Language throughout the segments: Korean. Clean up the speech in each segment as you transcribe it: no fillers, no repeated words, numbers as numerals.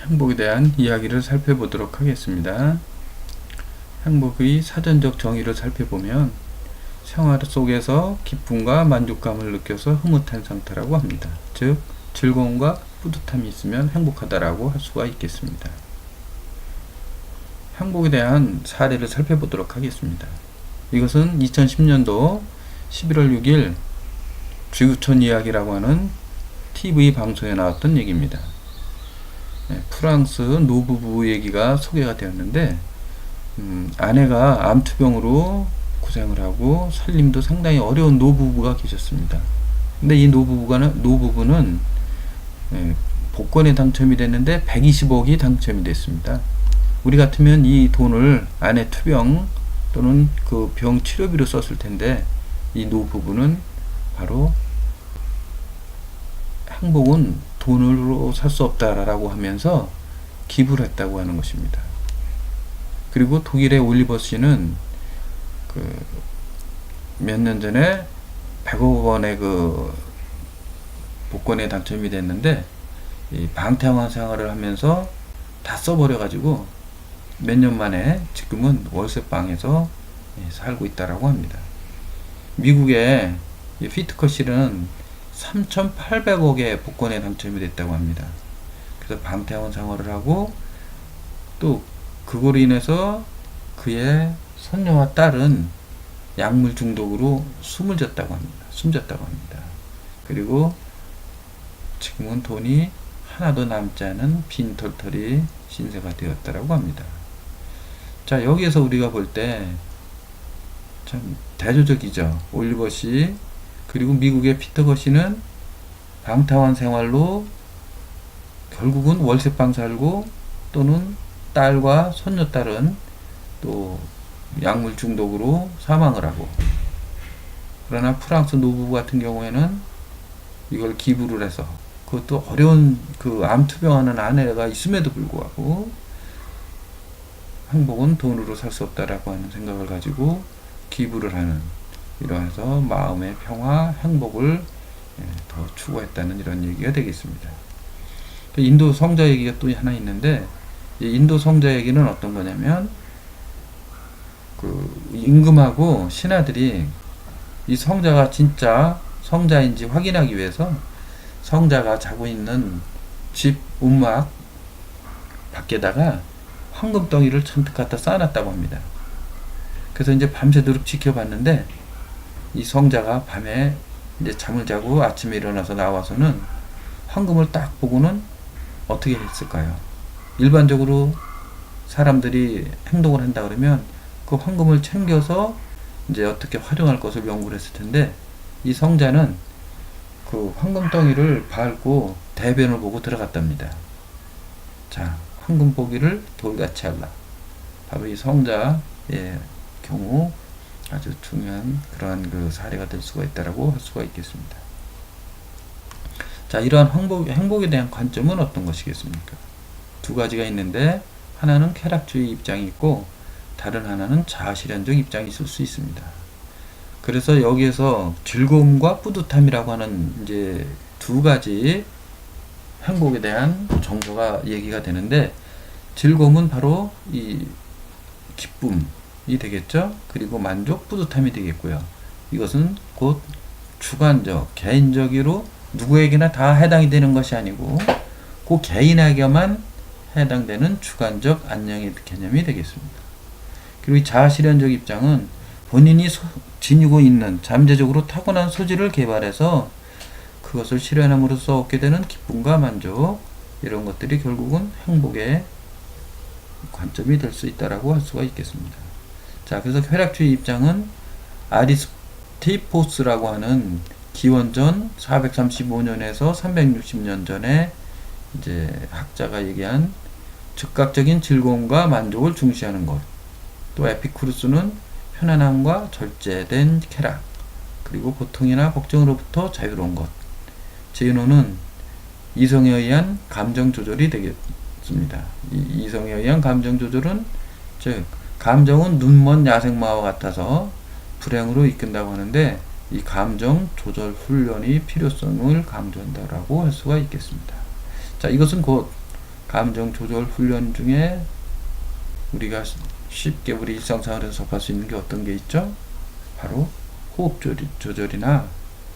행복에 대한 이야기를 살펴보도록 하겠습니다. 행복의 사전적 정의를 살펴보면 생활 속에서 기쁨과 만족감을 느껴서 흐뭇한 상태라고 합니다. 즉, 즐거움과 뿌듯함이 있으면 행복하다라고 할 수가 있겠습니다. 행복에 대한 사례를 살펴보도록 하겠습니다. 이것은 2010년도 11월 6일 지구촌 이야기라고 하는 TV 방송에 나왔던 얘기입니다. 프랑스 노부부 얘기가 소개가 되었는데 아내가 암투병으로 고생을 하고 살림도 상당히 어려운 노부부가 계셨습니다. 근데 이 노부부는 복권에 당첨이 됐는데 120억이 당첨이 됐습니다. 우리 같으면 이 돈을 아내 투병 또는 그 병 치료비로 썼을 텐데, 이 노부부는 바로 행복은 돈으로 살 수 없다라고 하면서 기부를 했다고 하는 것입니다. 그리고 독일의 올리버 씨는 몇 년 전에 100억 원의 복권에 당첨이 됐는데, 이 방탕한 생활을 하면서 다 써버려가지고 몇 년 만에 지금은 월세방에서 살고 있다라고 합니다. 미국의 피트컷실은 3,800억의 복권에 당첨이 됐다고 합니다. 그래서 방탕한 생활을 하고 또 그거로 인해서 그의 손녀와 딸은 약물 중독으로 숨졌다고 합니다. 그리고 지금은 돈이 하나도 남지 않은 빈털터리 신세가 되었다라고 합니다. 자, 여기에서 우리가 볼 때 참 대조적이죠. 올리버 씨 그리고 미국의 피터 씨는 방탕한 생활로 결국은 월세방 살고, 또는 딸과 손녀딸은 또 약물 중독으로 사망을 하고, 그러나 프랑스 노부부 같은 경우에는 이걸 기부를 해서, 그것도 어려운 암투병하는 아내가 있음에도 불구하고 행복은 돈으로 살 수 없다라고 하는 생각을 가지고 기부를 하는, 이러해서 마음의 평화, 행복을 더 추구했다는 이런 얘기가 되겠습니다. 인도 성자 얘기가 또 하나 있는데, 이 인도 성자 얘기는 어떤 거냐면, 임금하고 신하들이 이 성자가 진짜 성자인지 확인하기 위해서 성자가 자고 있는 집 움막 밖에다가 황금덩이를 잔뜩 갖다 쌓아놨다고 합니다. 그래서 이제 밤새도록 지켜봤는데, 이 성자가 밤에 이제 잠을 자고 아침에 일어나서 나와서는 황금을 딱 보고는 어떻게 했을까요? 일반적으로 사람들이 행동을 한다 그러면 그 황금을 챙겨서 이제 어떻게 활용할 것을 연구를 했을 텐데, 이 성자는 그 황금덩이를 밟고 대변을 보고 들어갔답니다. 자, 황금 보기를 돌같이 할라. 바로 이 성자의 경우 아주 중요한 그러한 사례가 될 수가 있다라고 할 수가 있겠습니다. 자, 이러한 행복에 대한 관점은 어떤 것이겠습니까? 두 가지가 있는데, 하나는 쾌락주의 입장이 있고 다른 하나는 자아실현적 입장이 있을 수 있습니다. 그래서 여기에서 즐거움과 뿌듯함이라고 하는 이제 두 가지 행복에 대한 정보가 얘기가 되는데, 즐거움은 바로 이 기쁨이 되겠죠. 그리고 만족, 뿌듯함이 되겠고요. 이것은 곧 주관적, 개인적으로 누구에게나 다 해당이 되는 것이 아니고 그 개인에게만 해당되는 주관적 안녕의 개념이 되겠습니다. 그리고 이 자아실현적 입장은 본인이 지니고 있는 잠재적으로 타고난 소질을 개발해서 그것을 실현함으로써 얻게 되는 기쁨과 만족, 이런 것들이 결국은 행복의 관점이 될 수 있다라고 할 수가 있겠습니다. 자, 그래서 쾌락주의 입장은 아리스티포스라고 하는 기원전 435년에서 360년 전에 이제 학자가 얘기한 즉각적인 즐거움과 만족을 중시하는 것, 또 에피쿠루스는 편안함과 절제된 쾌락, 그리고 고통이나 걱정으로부터 자유로운 것, 제노는 이성에 의한 감정 조절이 되겠습니다. 이성에 의한 감정 조절은, 즉 감정은 눈먼 야생마와 같아서 불행으로 이끈다고 하는데, 이 감정 조절 훈련이 필요성을 강조한다라고 할 수가 있겠습니다. 자, 이것은 곧 감정 조절 훈련 중에 우리가 쉽게 우리 일상생활에서 접할 수 있는 게 어떤 게 있죠? 바로 호흡 조절이나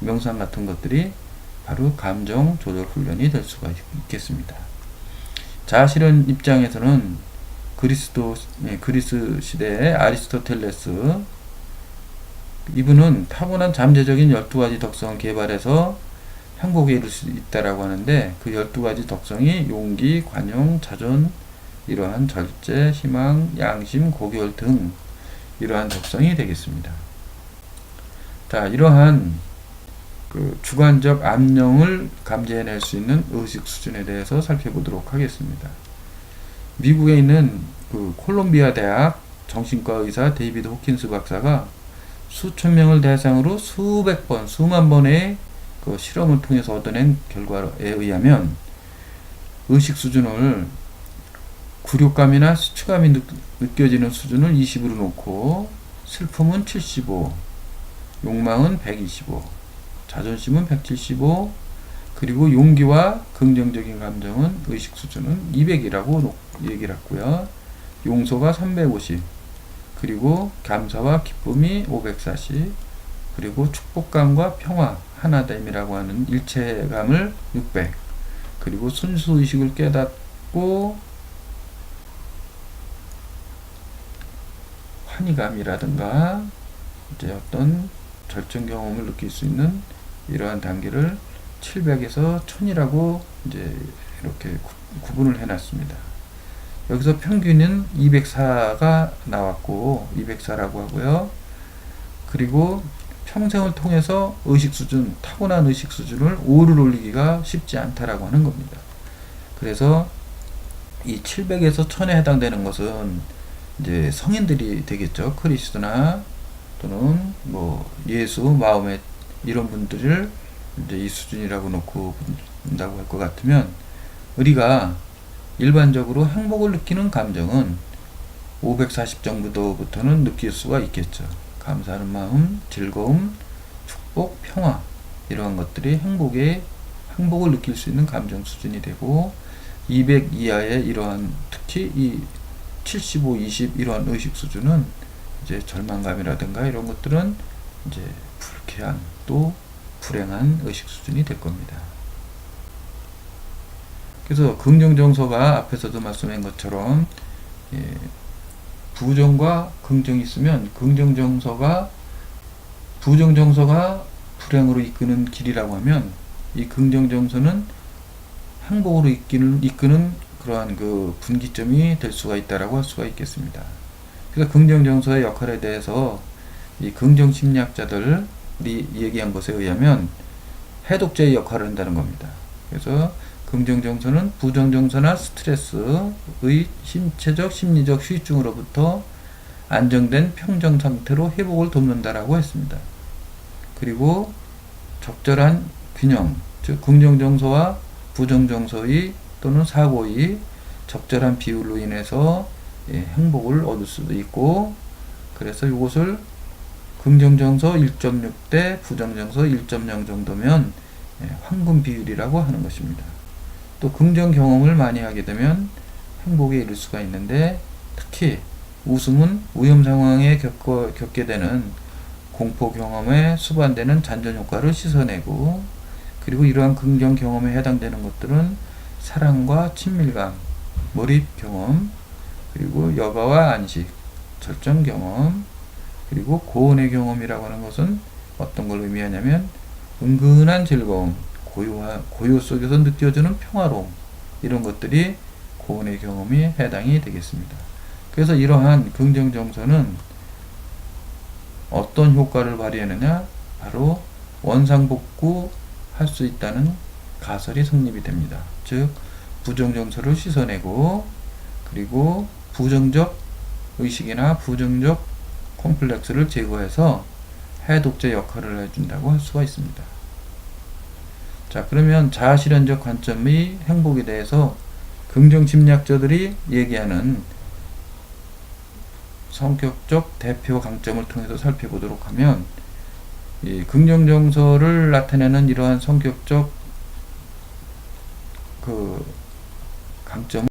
명상 같은 것들이 바로 감정 조절 훈련이 될 수가 있겠습니다. 자아실현 입장에서는 그리스 시대의 아리스토텔레스, 이분은 타고난 잠재적인 12가지 덕성을 개발해서 행복에 이를 수 있다라고 하는데, 그 12가지 덕성이 용기, 관용, 자존, 이러한 절제, 희망, 양심, 고결 등 이러한 덕성이 되겠습니다. 자, 이러한 주관적 암령을 감지해낼 수 있는 의식 수준에 대해서 살펴보도록 하겠습니다. 미국에 있는 콜롬비아 대학 정신과 의사 데이비드 호킨스 박사가 수천 명을 대상으로 수백 번, 수만 번의 실험을 통해서 얻어낸 결과에 의하면 의식 수준을 굴욕감이나 수치감이 느껴지는 수준을 20으로 놓고, 슬픔은 75, 욕망은 125, 자존심은 175, 그리고 용기와 긍정적인 감정은 의식 수준은 200이라고 얘기를 했고요. 용서가 350, 그리고 감사와 기쁨이 540, 그리고 축복감과 평화, 하나됨이라고 하는 일체감을 600, 그리고 순수의식을 깨닫고 환희감이라든가 이제 어떤 절정 경험을 느낄 수 있는 이러한 단계를 700에서 1000이라고 이제 이렇게 구분을 해놨습니다. 여기서 평균은 204가 나왔고 204라고 하고요. 그리고 평생을 통해서 의식 수준, 타고난 의식 수준을 5를 올리기가 쉽지 않다라고 하는 겁니다. 그래서 이 700에서 1000에 해당되는 것은 이제 성인들이 되겠죠. 크리스나 또는 예수, 마호멧 이런 분들을 이제 이 수준이라고 놓고 본다고 할 것 같으면, 우리가 일반적으로 행복을 느끼는 감정은 540 정도부터는 느낄 수가 있겠죠. 감사하는 마음, 즐거움, 축복, 평화 이러한 것들이 행복을 느낄 수 있는 감정 수준이 되고, 200 이하의 이러한 특히 이 75, 20 이러한 의식 수준은 이제 절망감이라든가 이런 것들은 이제 불쾌한 또 불행한 의식 수준이 될 겁니다. 그래서 긍정정서가 앞에서도 말씀한 것처럼 부정과 긍정이 있으면 부정정서가 불행으로 이끄는 길이라고 하면, 이 긍정정서는 행복으로 이끄는 그러한 분기점이 될 수가 있다라고 할 수가 있겠습니다. 그래서 긍정정서의 역할에 대해서 이 긍정심리학자들이 얘기한 것에 의하면 해독제의 역할을 한다는 겁니다. 그래서 긍정정서는 부정정서나 스트레스의 신체적, 심리적 후유증으로부터 안정된 평정 상태로 회복을 돕는다라고 했습니다. 그리고 적절한 균형, 즉 긍정정서와 부정정서의 또는 사고의 적절한 비율로 인해서 행복을 얻을 수도 있고, 그래서 이것을 긍정정서 1.6 대 부정정서 1.0 정도면 황금 비율이라고 하는 것입니다. 또 긍정 경험을 많이 하게 되면 행복에 이를 수가 있는데, 특히 웃음은 위험 상황에 겪게 되는 공포 경험에 수반되는 잔존 효과를 씻어내고, 그리고 이러한 긍정 경험에 해당되는 것들은 사랑과 친밀감, 몰입 경험, 그리고 여가와 안식, 절정 경험, 그리고 고온의 경험이라고 하는 것은 어떤 걸 의미하냐면 은근한 즐거움, 고요 속에서 느껴지는 평화로움, 이런 것들이 고온의 경험이 해당이 되겠습니다. 그래서 이러한 긍정정서는 어떤 효과를 발휘하느냐, 바로 원상복구 할 수 있다는 가설이 성립이 됩니다. 즉 부정정서를 씻어내고, 그리고 부정적 의식이나 부정적 콤플렉스를 제거해서 해독제 역할을 해준다고 할 수가 있습니다. 자, 그러면 자아실현적 관점의 행복에 대해서 긍정심리학자들이 얘기하는 성격적 대표 강점을 통해서 살펴보도록 하면, 이 긍정정서를 나타내는 이러한 성격적 강점은